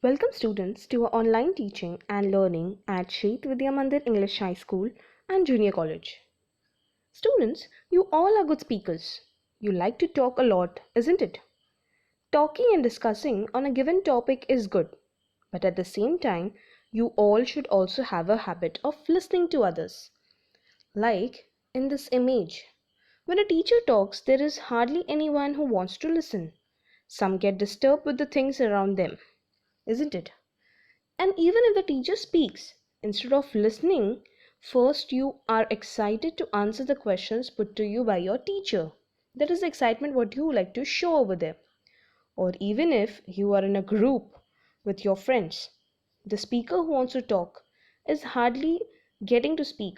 Welcome students to our online teaching and learning at Shet Vidya Mandir English High School and Junior College. Students, you all are good speakers. You like to talk a lot, isn't it? Talking and discussing on a given topic is good, but at the same time, you all should also have a habit of listening to others. Like in this image, when a teacher talks, there is hardly anyone who wants to listen. Some get disturbed with the things around them, isn't it? And even if the teacher speaks, instead of listening, first you are excited to answer the questions put to you by your teacher. That is the excitement what you like to show over there. Or even if you are in a group with your friends, the speaker who wants to talk is hardly getting to speak,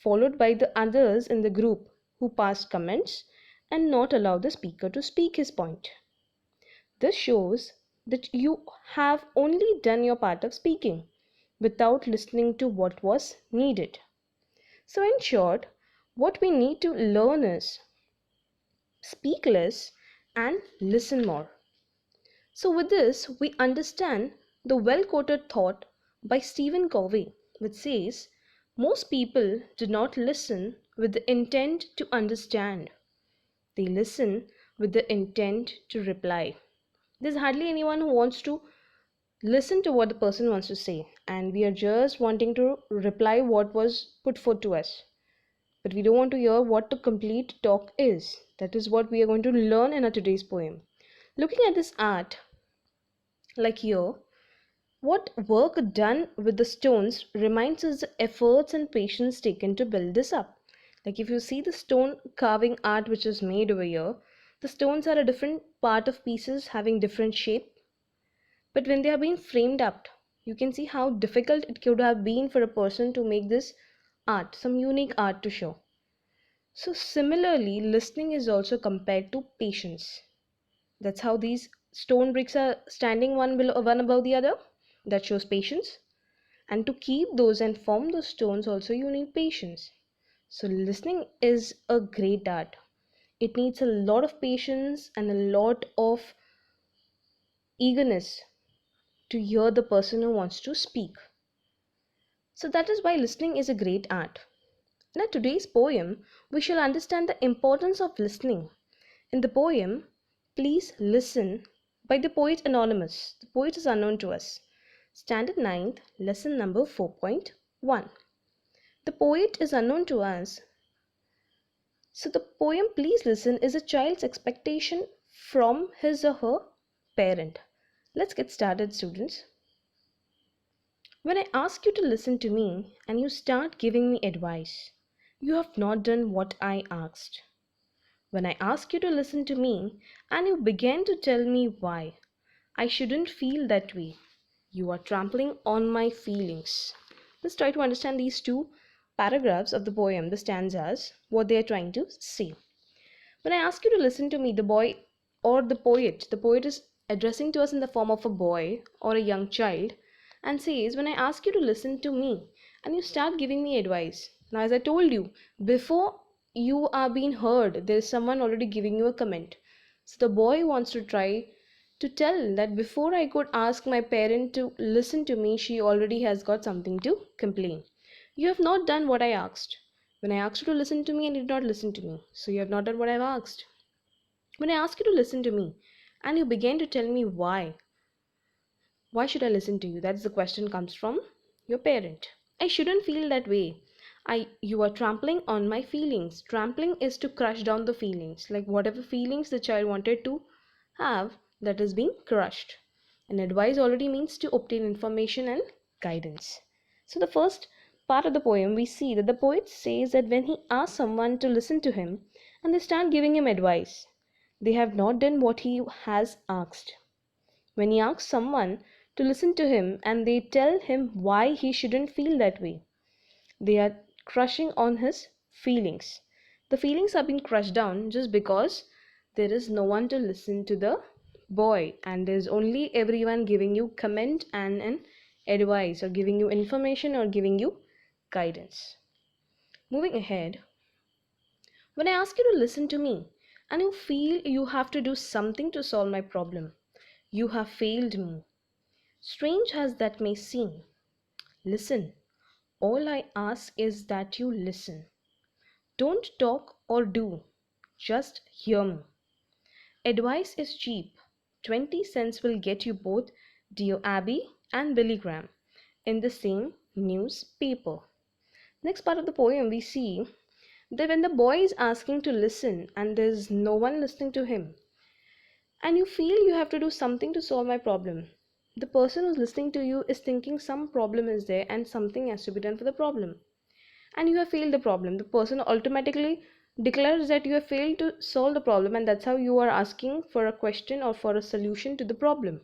followed by the others in the group who pass comments and not allow the speaker to speak his point. This shows that you have only done your part of speaking without listening to what was needed. So, in short, what we need to learn is speak less and listen more. So, with this, we understand the well quoted thought by Stephen Covey, which says, most people do not listen with the intent to understand, they listen with the intent to reply. There's hardly anyone who wants to listen to what the person wants to say, and we are just wanting to reply what was put forth to us, but we don't want to hear what the complete talk is. That is what we are going to learn in our today's poem. Looking at this art, like here, what work done with the stones reminds us the efforts and patience taken to build this up. Like if you see the stone carving art which is made over here, the stones are a different part of pieces having different shape. But when they have been framed up, you can see how difficult it could have been for a person to make this art, some unique art to show. So, similarly, listening is also compared to patience. That's how these stone bricks are standing one above the other. That shows patience. And to keep those and form those stones, also, you need patience. So, listening is a great art. It needs a lot of patience and a lot of eagerness to hear the person who wants to speak. So that is why listening is a great art. In today's poem, we shall understand the importance of listening. In the poem, Please Listen by the poet Anonymous. The poet is unknown to us. Standard 9th, lesson number 4.1. The poet is unknown to us. So the poem Please Listen is a child's expectation from his or her parent. Let's get started, students. When I ask you to listen to me and you start giving me advice, you have not done what I asked. When I ask you to listen to me and you begin to tell me why I shouldn't feel that way, you are trampling on my feelings. Let's try to understand these two paragraphs of the poem, the stanzas, what they are trying to say. When I ask you to listen to me, the boy or the poet is addressing to us in the form of a boy or a young child and says, when I ask you to listen to me and you start giving me advice. Now, as I told you, before you are being heard, there is someone already giving you a comment. So the boy wants to try to tell that before I could ask my parent to listen to me, she already has got something to complain. You have not done what I asked. When I asked you to listen to me and you did not listen to me, so you have not done what I've asked. When I ask you to listen to me and you begin to tell me why should I listen to you? That's the question comes from your parent. I shouldn't feel that way. You are trampling on my feelings. Trampling is to crush down the feelings. Like whatever feelings the child wanted to have, that is being crushed. And advice already means to obtain information and guidance. So the first part of the poem, we see that the poet says that when he asks someone to listen to him and they start giving him advice, they have not done what he has asked. When he asks someone to listen to him and they tell him why he shouldn't feel that way, they are crushing on his feelings. The feelings are being crushed down just because there is no one to listen to the boy, and there's only everyone giving you comment and an advice, or giving you information, or giving you guidance. Moving ahead, when I ask you to listen to me and you feel you have to do something to solve my problem, you have failed me. Strange as that may seem, listen. All I ask is that you listen. Don't talk or do, just hear me. Advice is cheap. 20 cents will get you both Dear Abby and Billy Graham in the same newspaper. Next part of the poem, we see that when the boy is asking to listen and there's no one listening to him, and you feel you have to do something to solve my problem, the person who's listening to you is thinking some problem is there and something has to be done for the problem, and you have failed the problem. The person automatically declares that you have failed to solve the problem, and that's how you are asking for a question or for a solution to the problem.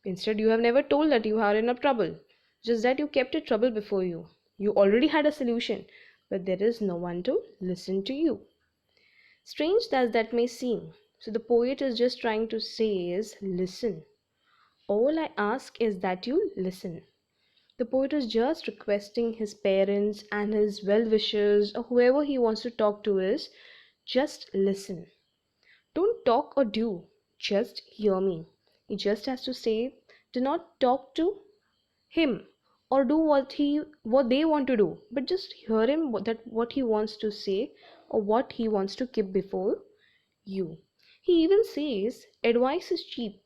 Instead, you have never told that you are in a trouble, just that you kept a trouble before you. You already had a solution, but there is no one to listen to you. Strange as that may seem, so the poet is just trying to say is listen. All I ask is that you listen. The poet is just requesting his parents and his well wishers or whoever he wants to talk to is just listen. Don't talk or do, just hear me. He just has to say, do not talk to him or do what they want to do, but just hear him what he wants to say or what he wants to keep before you. He even says advice is cheap.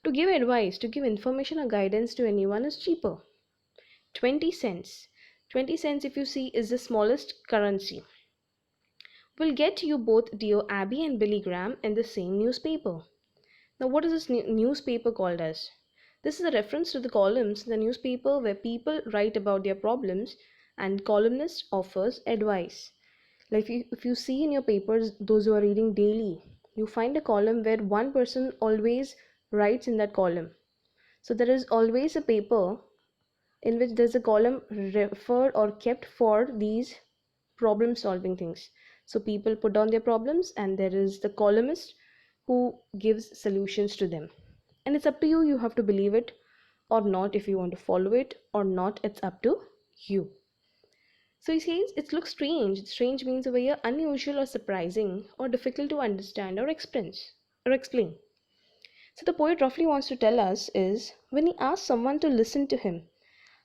To give advice, to give information or guidance to anyone is cheaper. 20 cents. 20 cents, if you see, is the smallest currency. Will get you both Dear Abby and Billy Graham in the same newspaper. Now, what is this newspaper called as? This is a reference to the columns in the newspaper where people write about their problems and columnist offers advice. Like if you see in your papers, those who are reading daily, you find a column where one person always writes in that column. So there is always a paper in which there's a column referred or kept for these problem solving things. So people put down their problems and there is the columnist who gives solutions to them. And it's up to you, you have to believe it or not. If you want to follow it or not, it's up to you. So he says it looks strange. Strange means very unusual or surprising or difficult to understand or explain. So the poet roughly wants to tell us is when he asks someone to listen to him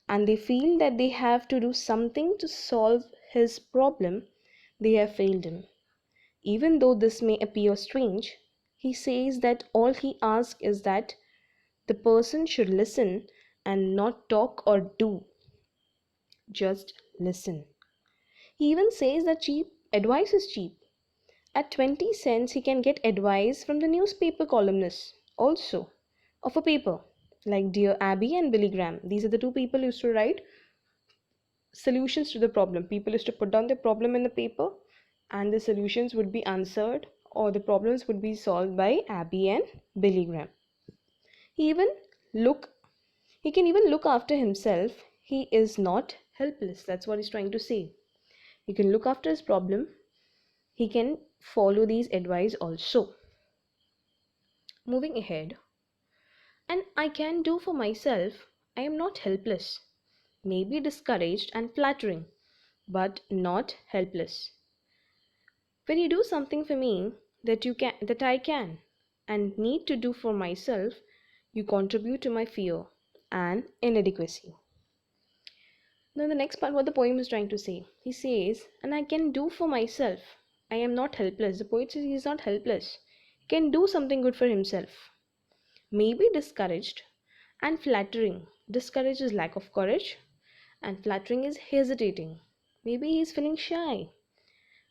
and they feel that they have to do something to solve his problem, they have failed him. Even though this may appear strange, he says that all he asks is that the person should listen and not talk or do. Just listen. He even says that cheap advice is cheap. At 20 cents, he can get advice from the newspaper columnists also of a paper like Dear Abby and Billy Graham. These are the two people who used to write solutions to the problem. People used to put down their problem in the paper and the solutions would be answered or the problems would be solved by Abby and Billy Graham. He even look he can even look after himself. He is not helpless. That's what he's trying to say. He can look after his problem. He can follow these advice also. Moving ahead. And I can do for myself. I am not helpless. Maybe discouraged and flattering, but not helpless. When you do something for me that I can and need to do for myself, you contribute to my fear and inadequacy. Now the next part what the poem is trying to say. He says, and I can do for myself. I am not helpless. The poet says he is not helpless. He can do something good for himself. Maybe discouraged and flattering. Discouraged is lack of courage and flattering is hesitating. Maybe he is feeling shy.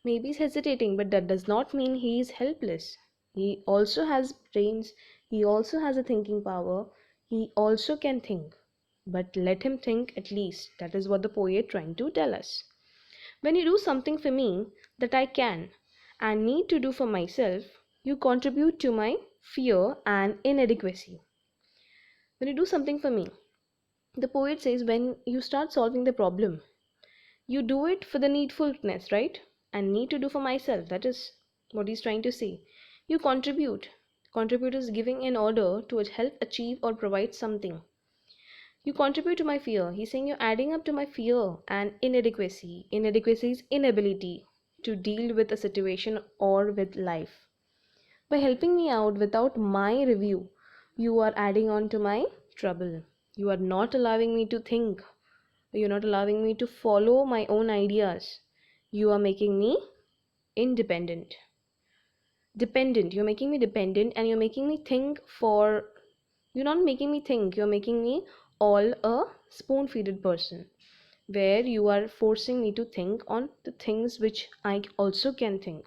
Maybe he's hesitating, but that does not mean he is helpless. He also has brains, he also has a thinking power, he also can think. But let him think at least. That is what the poet trying to tell us. When you do something for me that I can and need to do for myself, you contribute to my fear and inadequacy. When you do something for me, the poet says when you start solving the problem, you do it for the needfulness, right? And need to do for myself. That is what he's trying to say. You contribute. Contribute is giving in order to help achieve or provide something. You contribute to my fear. He's saying you're adding up to my fear and inadequacy. Inadequacy is inability to deal with a situation or with life. By helping me out without my review, you are adding on to my trouble. You are not allowing me to think. You're not allowing me to follow my own ideas. You are making me independent. Dependent. You're making me dependent and you're making me think for. You're not making me think. You're making me all a spoon feeded person, where you are forcing me to think on the things which I also can think.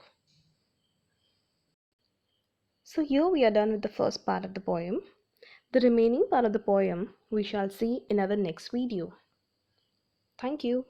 So, here we are done with the first part of the poem. The remaining part of the poem we shall see in our next video. Thank you.